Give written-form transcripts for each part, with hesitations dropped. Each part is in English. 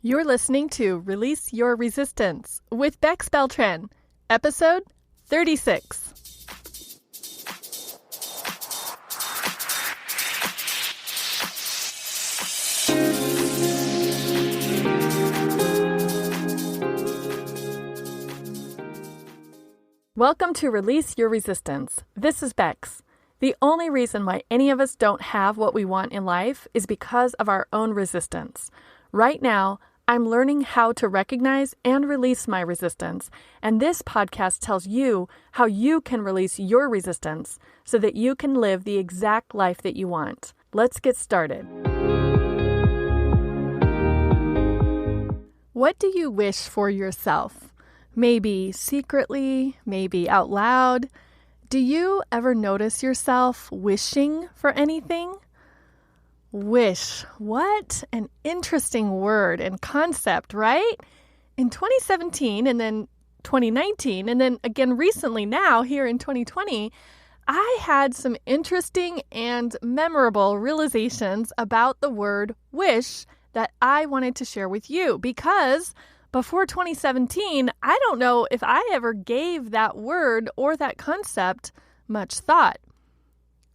You're listening to Release Your Resistance with Bex Beltran, episode 36. Welcome to Release Your Resistance. This is Bex. The only reason why any of us don't have what we want in life is because of our own resistance. Right now, I'm learning how to recognize and release my resistance, and this podcast tells you how you can release your resistance so that you can live the exact life that you want. Let's get started. What do you wish for yourself? Maybe secretly, maybe out loud. Do you ever notice yourself wishing for anything? Wish. What an interesting word and concept, right? In 2017 and then 2019 and then again recently now here in 2020, I had some interesting and memorable realizations about the word wish that I wanted to share with you because before 2017, I don't know if I ever gave that word or that concept much thought.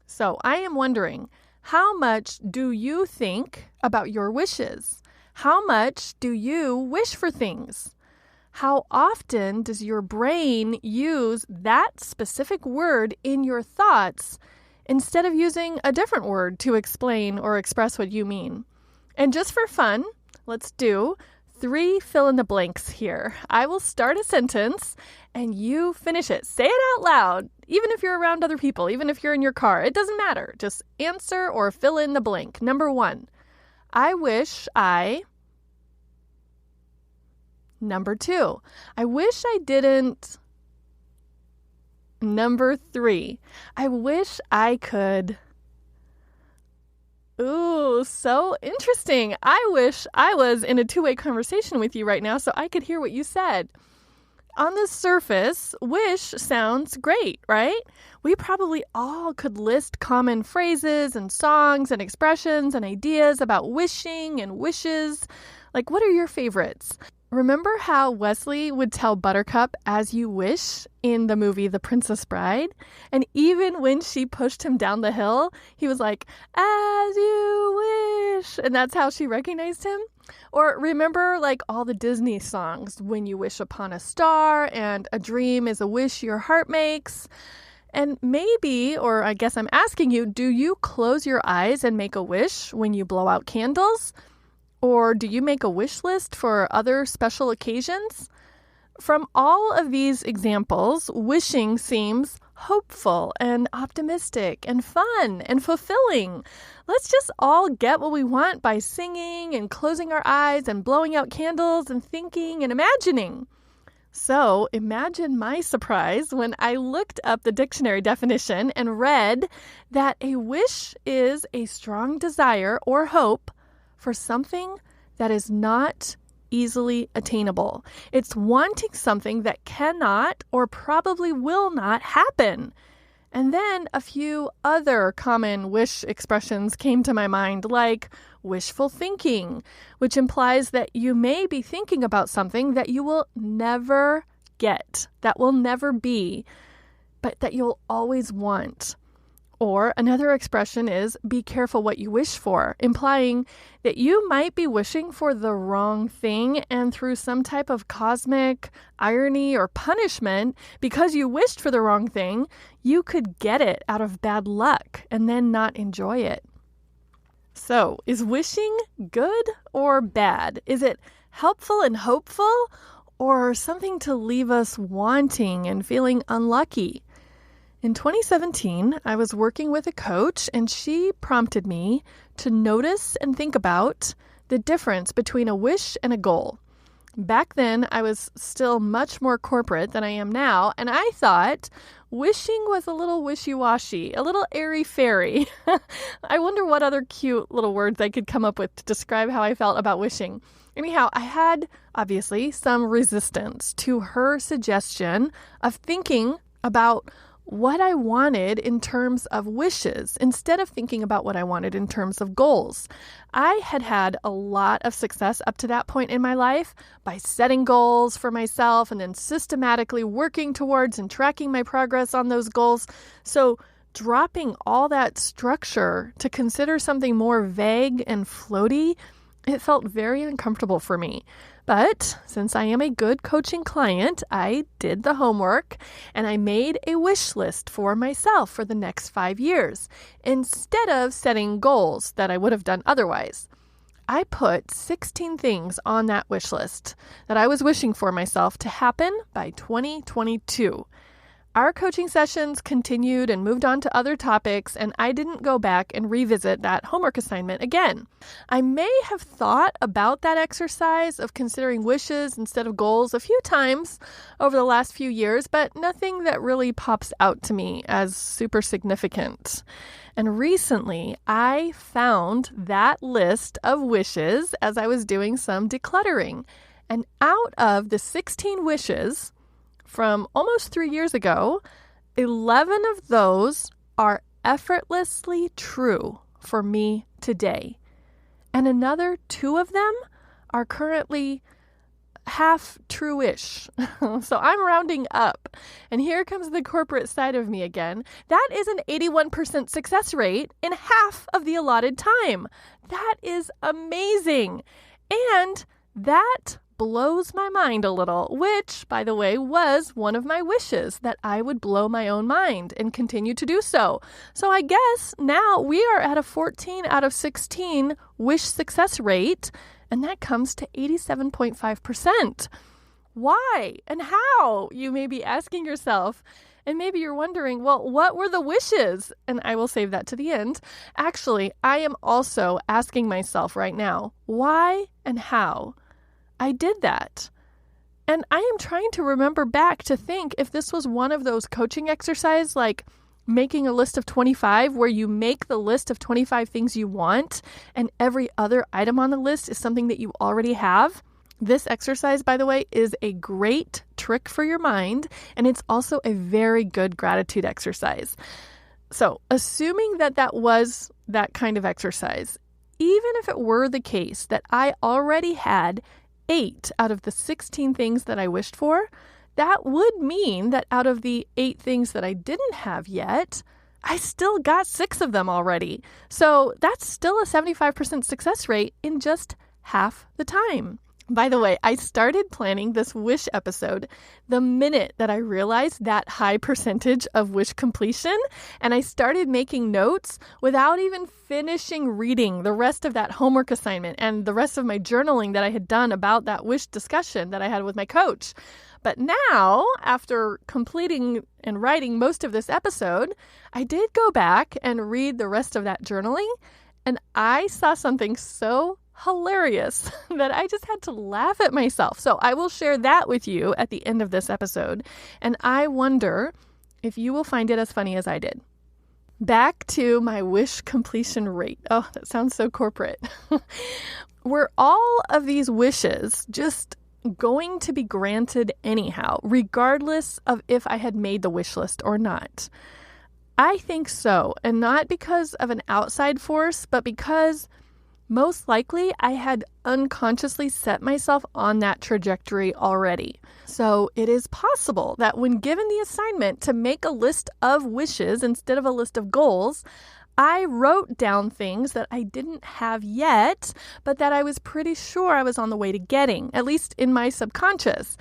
So I am wondering, how much do you think about your wishes? How much do you wish for things? How often does your brain use that specific word in your thoughts instead of using a different word to explain or express what you mean? And just for fun, let's do 3 fill-in-the-blanks here. I will start a sentence and you finish it. Say it out loud, even if you're around other people, even if you're in your car. It doesn't matter. Just answer or fill in the blank. Number 1, I wish I... Number 2, I wish I didn't... Number 3, I wish I could... Ooh, so interesting. I wish I was in a two-way conversation with you right now so I could hear what you said. On the surface, wish sounds great, right? We probably all could list common phrases and songs and expressions and ideas about wishing and wishes. Like, what are your favorites? Remember how Wesley would tell Buttercup, "as you wish," in the movie The Princess Bride? And even when she pushed him down the hill, he was like, "as you wish." And that's how she recognized him. Or remember like all the Disney songs, "When you wish upon a star" and "A dream is a wish your heart makes." And maybe, or I guess I'm asking you, do you close your eyes and make a wish when you blow out candles? Or do you make a wish list for other special occasions? From all of these examples, wishing seems hopeful and optimistic and fun and fulfilling. Let's just all get what we want by singing and closing our eyes and blowing out candles and thinking and imagining. So imagine my surprise when I looked up the dictionary definition and read that a wish is a strong desire or hope for something that is not easily attainable. It's wanting something that cannot or probably will not happen. And then a few other common wish expressions came to my mind, like wishful thinking, which implies that you may be thinking about something that you will never get, that will never be, but that you'll always want. Or another expression is be careful what you wish for, implying that you might be wishing for the wrong thing and through some type of cosmic irony or punishment, because you wished for the wrong thing, you could get it out of bad luck and then not enjoy it. So, is wishing good or bad? Is it helpful and hopeful or something to leave us wanting and feeling unlucky? In 2017, I was working with a coach and she prompted me to notice and think about the difference between a wish and a goal. Back then, I was still much more corporate than I am now, and I thought wishing was a little wishy-washy, a little airy-fairy. I wonder what other cute little words I could come up with to describe how I felt about wishing. Anyhow, I had, obviously, some resistance to her suggestion of thinking about what I wanted in terms of wishes instead of thinking about what I wanted in terms of goals. I had had a lot of success up to that point in my life by setting goals for myself and then systematically working towards and tracking my progress on those goals. So dropping all that structure to consider something more vague and floaty, it felt very uncomfortable for me. But since I am a good coaching client, I did the homework and I made a wish list for myself for the next 5 years instead of setting goals that I would have done otherwise. I put 16 things on that wish list that I was wishing for myself to happen by 2022. Our coaching sessions continued and moved on to other topics, and I didn't go back and revisit that homework assignment again. I may have thought about that exercise of considering wishes instead of goals a few times over the last few years, but nothing that really pops out to me as super significant. And recently, I found that list of wishes as I was doing some decluttering. And out of the 16 wishes from almost 3 years ago, 11 of those are effortlessly true for me today. And another 2 of them are currently half true-ish. So I'm rounding up. And here comes the corporate side of me again. That is an 81% success rate in half of the allotted time. That is amazing. And that blows my mind a little, which, by the way, was one of my wishes, that I would blow my own mind and continue to do so. So I guess now we are at a 14 out of 16 wish success rate, and that comes to 87.5%. Why and how? You may be asking yourself. And maybe you're wondering, well, what were the wishes? And I will save that to the end. Actually, I am also asking myself right now, why and how I did that. And I am trying to remember back to think if this was one of those coaching exercises, like making a list of 25, where you make the list of 25 things you want, and every other item on the list is something that you already have. This exercise, by the way, is a great trick for your mind, and it's also a very good gratitude exercise. So, assuming that that was that kind of exercise, even if it were the case that I already had 8 out of the 16 things that I wished for, that would mean that out of the 8 things that I didn't have yet, I still got 6 of them already. So that's still a 75% success rate in just half the time. By the way, I started planning this wish episode the minute that I realized that high percentage of wish completion, and I started making notes without even finishing reading the rest of that homework assignment and the rest of my journaling that I had done about that wish discussion that I had with my coach. But now, after completing and writing most of this episode, I did go back and read the rest of that journaling, and I saw something so hilarious that I just had to laugh at myself. So I will share that with you at the end of this episode. And I wonder if you will find it as funny as I did. Back to my wish completion rate. Oh, that sounds so corporate. Were all of these wishes just going to be granted anyhow, regardless of if I had made the wish list or not? I think so. And not because of an outside force, but because most likely, I had unconsciously set myself on that trajectory already. So it is possible that when given the assignment to make a list of wishes instead of a list of goals, I wrote down things that I didn't have yet, but that I was pretty sure I was on the way to getting, at least in my subconscious.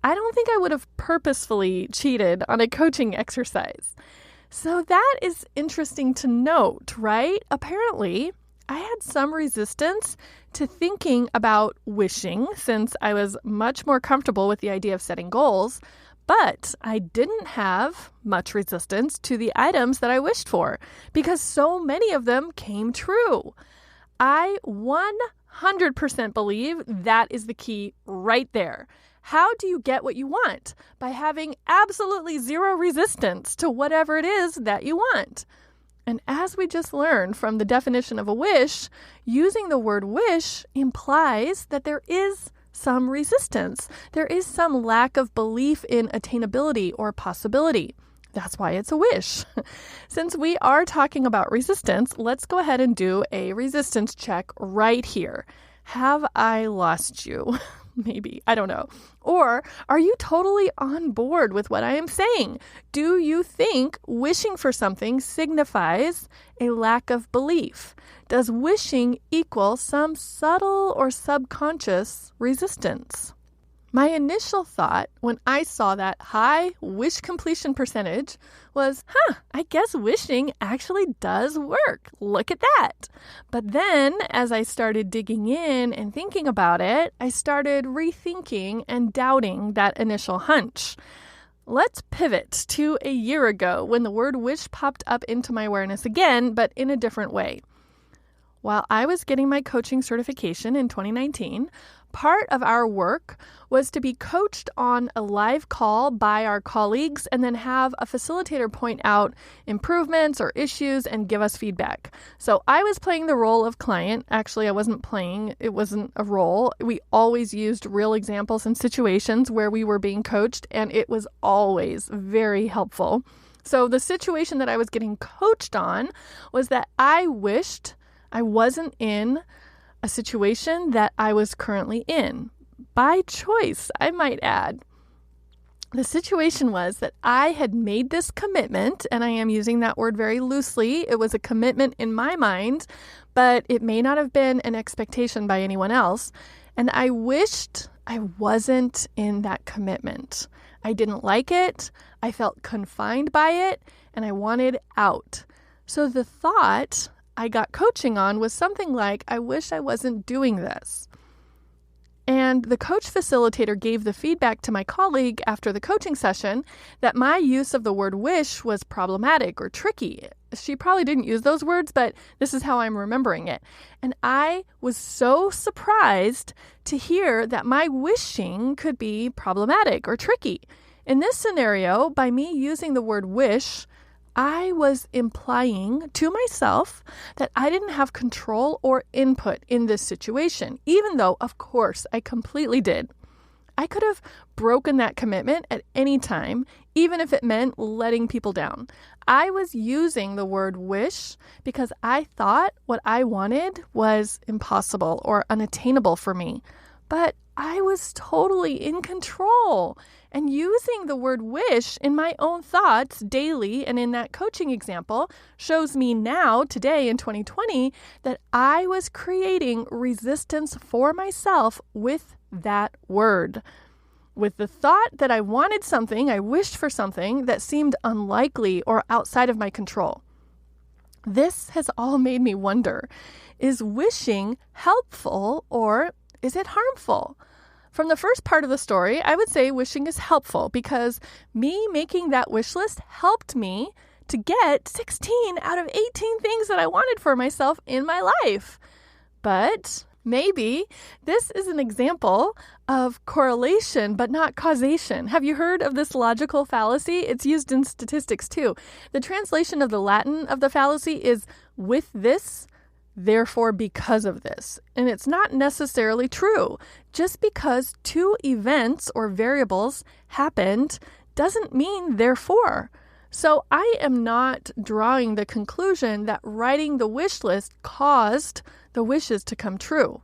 I don't think I would have purposefully cheated on a coaching exercise. So that is interesting to note, right? Apparently, I had some resistance to thinking about wishing since I was much more comfortable with the idea of setting goals, but I didn't have much resistance to the items that I wished for because so many of them came true. I 100% believe that is the key right there. How do you get what you want? By having absolutely zero resistance to whatever it is that you want. And as we just learned from the definition of a wish, using the word wish implies that there is some resistance. There is some lack of belief in attainability or possibility. That's why it's a wish. Since we are talking about resistance, let's go ahead and do a resistance check right here. Have I lost you? Maybe, I don't know. Or are you totally on board with what I am saying? Do you think wishing for something signifies a lack of belief? Does wishing equal some subtle or subconscious resistance? My initial thought when I saw that high wish completion percentage was, I guess wishing actually does work. Look at that. But then as I started digging in and thinking about it, I started rethinking and doubting that initial hunch. Let's pivot to a year ago when the word wish popped up into my awareness again, but in a different way. While I was getting my coaching certification in 2019, part of our work was to be coached on a live call by our colleagues and then have a facilitator point out improvements or issues and give us feedback. So I was playing the role of client. Actually, I wasn't playing. It wasn't a role. We always used real examples and situations where we were being coached, and it was always very helpful. So the situation that I was getting coached on was that I wished I wasn't in a situation that I was currently in. By choice, I might add. The situation was that I had made this commitment, and I am using that word very loosely. It was a commitment in my mind, but it may not have been an expectation by anyone else. And I wished I wasn't in that commitment. I didn't like it. I felt confined by it, and I wanted out. So the thought I got coaching on was something like, I wish I wasn't doing this. And the coach facilitator gave the feedback to my colleague after the coaching session that my use of the word wish was problematic or tricky. She probably didn't use those words, but this is how I'm remembering it. And I was so surprised to hear that my wishing could be problematic or tricky. In this scenario, by me using the word wish, I was implying to myself that I didn't have control or input in this situation, even though, of course, I completely did. I could have broken that commitment at any time, even if it meant letting people down. I was using the word wish because I thought what I wanted was impossible or unattainable for me. But I was totally in control. And using the word wish in my own thoughts daily and in that coaching example shows me now, today in 2020, that I was creating resistance for myself with that word. With the thought that I wanted something, I wished for something that seemed unlikely or outside of my control. This has all made me wonder, is wishing helpful or is it harmful? From the first part of the story, I would say wishing is helpful because me making that wish list helped me to get 16 out of 18 things that I wanted for myself in my life. But maybe this is an example of correlation but not causation. Have you heard of this logical fallacy? It's used in statistics too. The translation of the Latin of the fallacy is with this, therefore because of this. And it's not necessarily true. Just because two events or variables happened doesn't mean therefore. So I am not drawing the conclusion that writing the wish list caused the wishes to come true.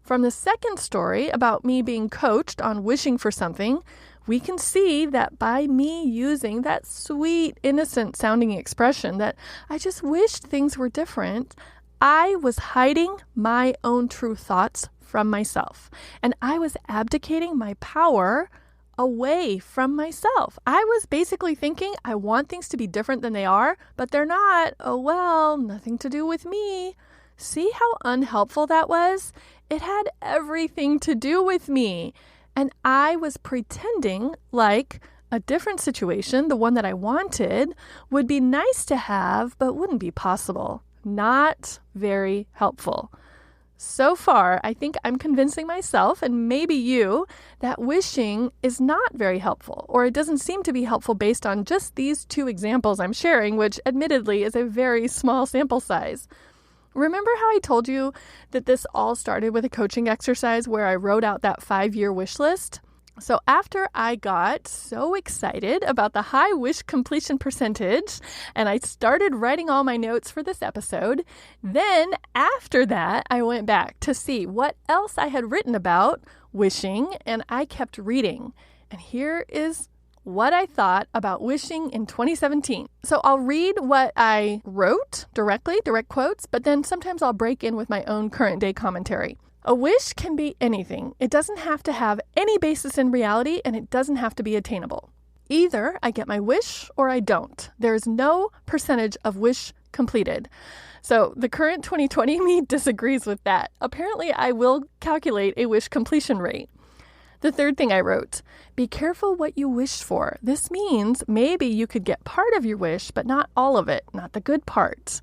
From the second story about me being coached on wishing for something, we can see that by me using that sweet, innocent sounding expression that I just wished things were different, I was hiding my own true thoughts from myself, and I was abdicating my power away from myself. I was basically thinking, I want things to be different than they are, but they're not. Oh, well, nothing to do with me. See how unhelpful that was? It had everything to do with me, and I was pretending like a different situation, the one that I wanted, would be nice to have, but wouldn't be possible. Not very helpful. So far, I think I'm convincing myself, and maybe you, that wishing is not very helpful, or it doesn't seem to be helpful based on just these two examples I'm sharing, which admittedly is a very small sample size. Remember how I told you that this all started with a coaching exercise where I wrote out that 5-year wish list? So after I got so excited about the high wish completion percentage and I started writing all my notes for this episode, then after that, I went back to see what else I had written about wishing, and I kept reading. And here is what I thought about wishing in 2017. So I'll read what I wrote directly, direct quotes, but then sometimes I'll break in with my own current day commentary. A wish can be anything. It doesn't have to have any basis in reality, and it doesn't have to be attainable. Either I get my wish or I don't. There is no percentage of wish completed. So the current 2020 me disagrees with that. Apparently, I will calculate a wish completion rate. The third thing I wrote, be careful what you wish for. This means maybe you could get part of your wish, but not all of it, not the good part.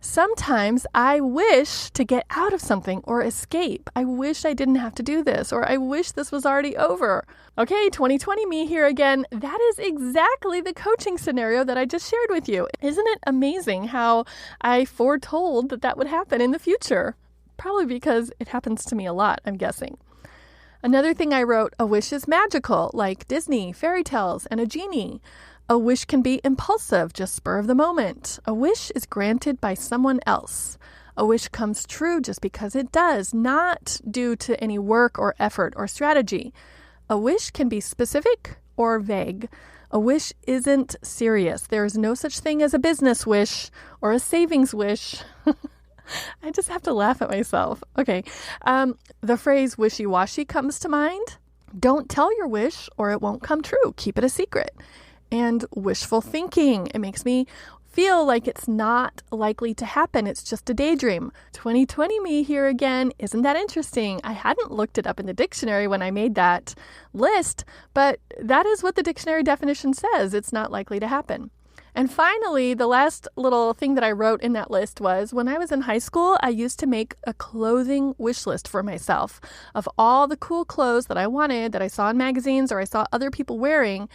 Sometimes I wish to get out of something or escape. I wish I didn't have to do this, or I wish this was already over. Okay, 2020 me here again. That is exactly the coaching scenario that I just shared with you. Isn't it amazing how I foretold that would happen in the future? Probably because it happens to me a lot, I'm guessing. Another thing I wrote, a wish is magical, like Disney, fairy tales, and a genie. A wish can be impulsive, just spur of the moment. A wish is granted by someone else. A wish comes true just because it does, not due to any work or effort or strategy. A wish can be specific or vague. A wish isn't serious. There is no such thing as a business wish or a savings wish. I just have to laugh at myself. Okay. The phrase wishy-washy comes to mind. Don't tell your wish or it won't come true. Keep it a secret. And wishful thinking. It makes me feel like it's not likely to happen. It's just a daydream. 2020 me here again. Isn't that interesting? I hadn't looked it up in the dictionary when I made that list, but that is what the dictionary definition says. It's not likely to happen. And finally, the last little thing that I wrote in that list was when I was in high school, I used to make a clothing wish list for myself of all the cool clothes that I wanted, that I saw in magazines or I saw other people wearing.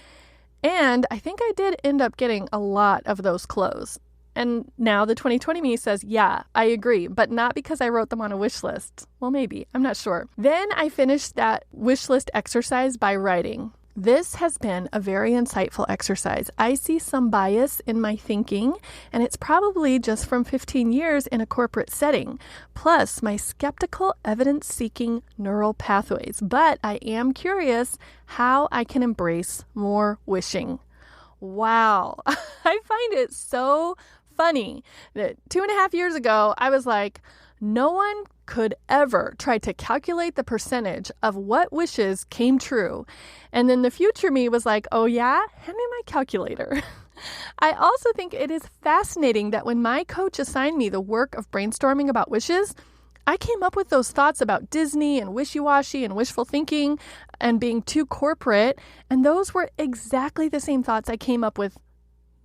And I think I did end up getting a lot of those clothes. And now the 2020 me says, yeah, I agree, but not because I wrote them on a wish list. Well, maybe, I'm not sure. Then I finished that wish list exercise by writing. This has been a very insightful exercise. I see some bias in my thinking, and it's probably just from 15 years in a corporate setting, plus my skeptical, evidence-seeking neural pathways. But I am curious how I can embrace more wishing. Wow, I find it so funny that 2.5 years ago, I was like, no one could ever try to calculate the percentage of what wishes came true. And then the future me was like, oh yeah, hand me my calculator. I also think it is fascinating that when my coach assigned me the work of brainstorming about wishes, I came up with those thoughts about Disney and wishy-washy and wishful thinking and being too corporate. And those were exactly the same thoughts I came up with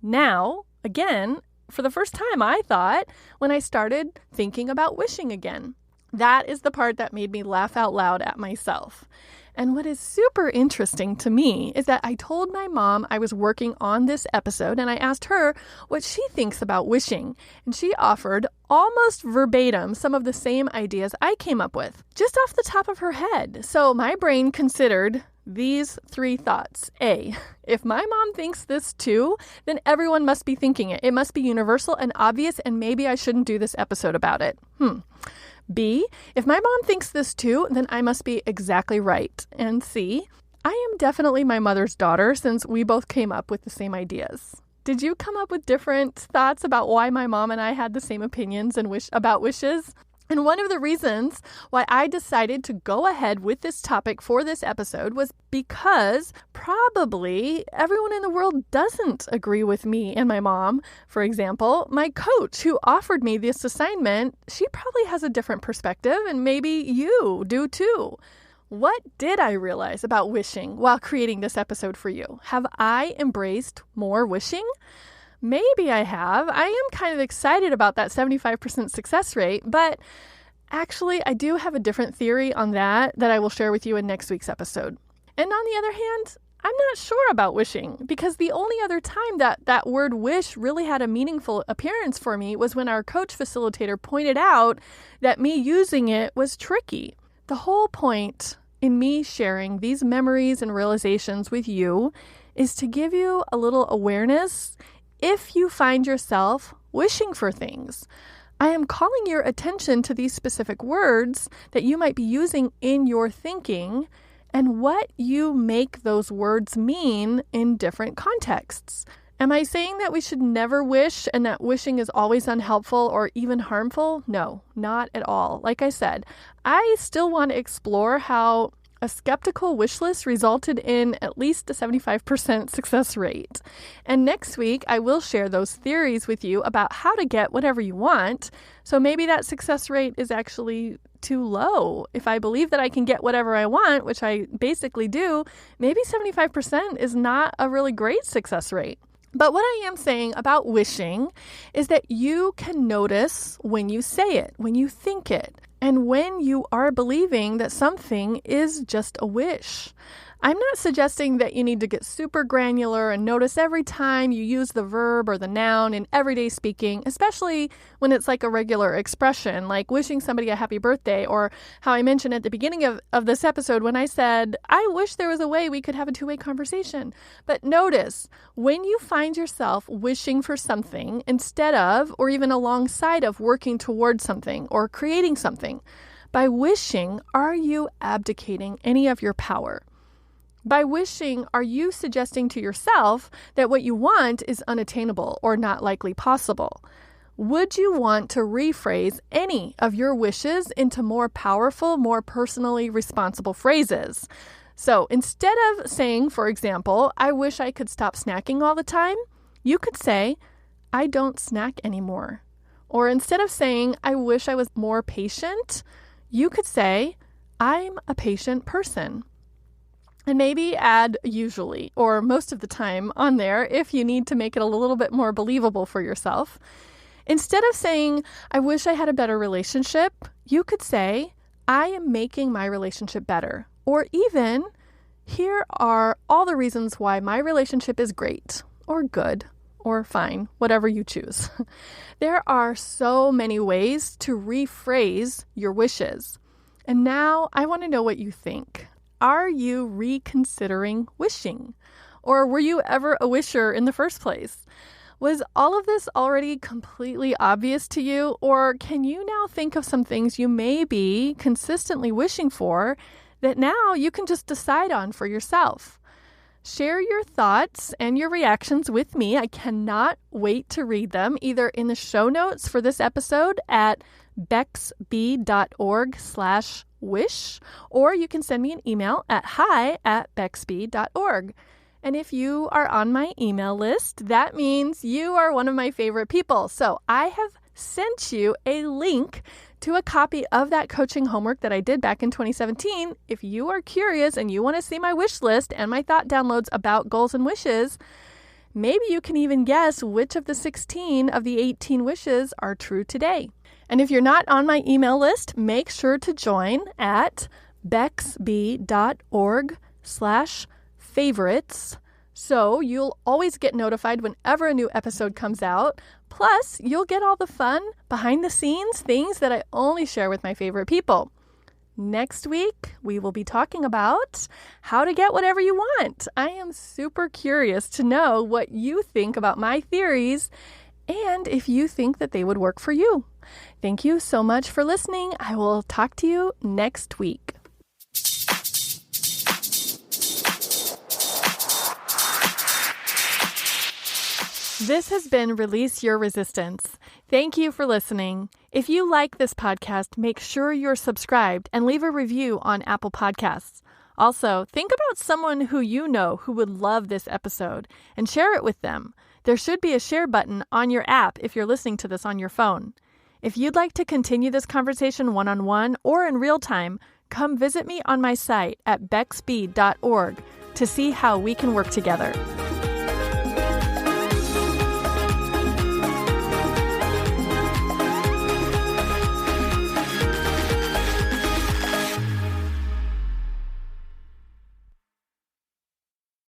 now, again, for the first time, I thought, when I started thinking about wishing again. That is the part that made me laugh out loud at myself. And what is super interesting to me is that I told my mom I was working on this episode and I asked her what she thinks about wishing. And she offered almost verbatim some of the same ideas I came up with, just off the top of her head. So my brain considered these 3 thoughts. A, if my mom thinks this too, then everyone must be thinking it. It must be universal and obvious, and maybe I shouldn't do this episode about it. B, if my mom thinks this too, then I must be exactly right. And C, I am definitely my mother's daughter since we both came up with the same ideas. Did you come up with different thoughts about why my mom and I had the same opinions and about wishes? And one of the reasons why I decided to go ahead with this topic for this episode was because probably everyone in the world doesn't agree with me and my mom. For example, my coach who offered me this assignment, she probably has a different perspective, and maybe you do too. What did I realize about wishing while creating this episode for you? Have I embraced more wishing? Maybe I have. I am kind of excited about that 75% success rate, but actually I do have a different theory on that I will share with you in next week's episode. And on the other hand, I'm not sure about wishing because the only other time that word wish really had a meaningful appearance for me was when our coach facilitator pointed out that me using it was tricky. The whole point in me sharing these memories and realizations with you is to give you a little awareness if you find yourself wishing for things. I am calling your attention to these specific words that you might be using in your thinking and what you make those words mean in different contexts. Am I saying that we should never wish and that wishing is always unhelpful or even harmful? No, not at all. Like I said, I still want to explore how a skeptical wish list resulted in at least a 75% success rate. And next week, I will share those theories with you about how to get whatever you want. So maybe that success rate is actually too low. If I believe that I can get whatever I want, which I basically do, maybe 75% is not a really great success rate. But what I am saying about wishing is that you can notice when you say it, when you think it, and when you are believing that something is just a wish. I'm not suggesting that you need to get super granular and notice every time you use the verb or the noun in everyday speaking, especially when it's like a regular expression, like wishing somebody a happy birthday, or how I mentioned at the beginning of this episode when I said, I wish there was a way we could have a two-way conversation. But notice, when you find yourself wishing for something instead of, or even alongside of working towards something or creating something, by wishing, are you abdicating any of your power? By wishing, are you suggesting to yourself that what you want is unattainable or not likely possible? Would you want to rephrase any of your wishes into more powerful, more personally responsible phrases? So instead of saying, for example, I wish I could stop snacking all the time, you could say, I don't snack anymore. Or instead of saying, I wish I was more patient, you could say, I'm a patient person. And maybe add usually or most of the time on there if you need to make it a little bit more believable for yourself. Instead of saying, I wish I had a better relationship, you could say, I am making my relationship better. Or even, here are all the reasons why my relationship is great or good or fine, whatever you choose. There are so many ways to rephrase your wishes. And now I want to know what you think. Are you reconsidering wishing? Or were you ever a wisher in the first place? Was all of this already completely obvious to you? Or can you now think of some things you may be consistently wishing for that now you can just decide on for yourself? Share your thoughts and your reactions with me. I cannot wait to read them either in the show notes for this episode at bexb.org/wish, or you can send me an email at hi@bexb.org. And if you are on my email list, that means you are one of my favorite people. So I have sent you a link to a copy of that coaching homework that I did back in 2017. If you are curious and you want to see my wish list and my thought downloads about goals and wishes, maybe you can even guess which of the 16 of the 18 wishes are true today. And if you're not on my email list, make sure to join at bexb.org/favorites. So you'll always get notified whenever a new episode comes out. Plus, you'll get all the fun behind the scenes things that I only share with my favorite people. Next week, we will be talking about how to get whatever you want. I am super curious to know what you think about my theories and if you think that they would work for you. Thank you so much for listening. I will talk to you next week. This has been Release Your Resistance. Thank you for listening. If you like this podcast, make sure you're subscribed and leave a review on Apple Podcasts. Also, think about someone who you know who would love this episode and share it with them. There should be a share button on your app if you're listening to this on your phone. If you'd like to continue this conversation one-on-one or in real time, come visit me on my site at bexb.org to see how we can work together.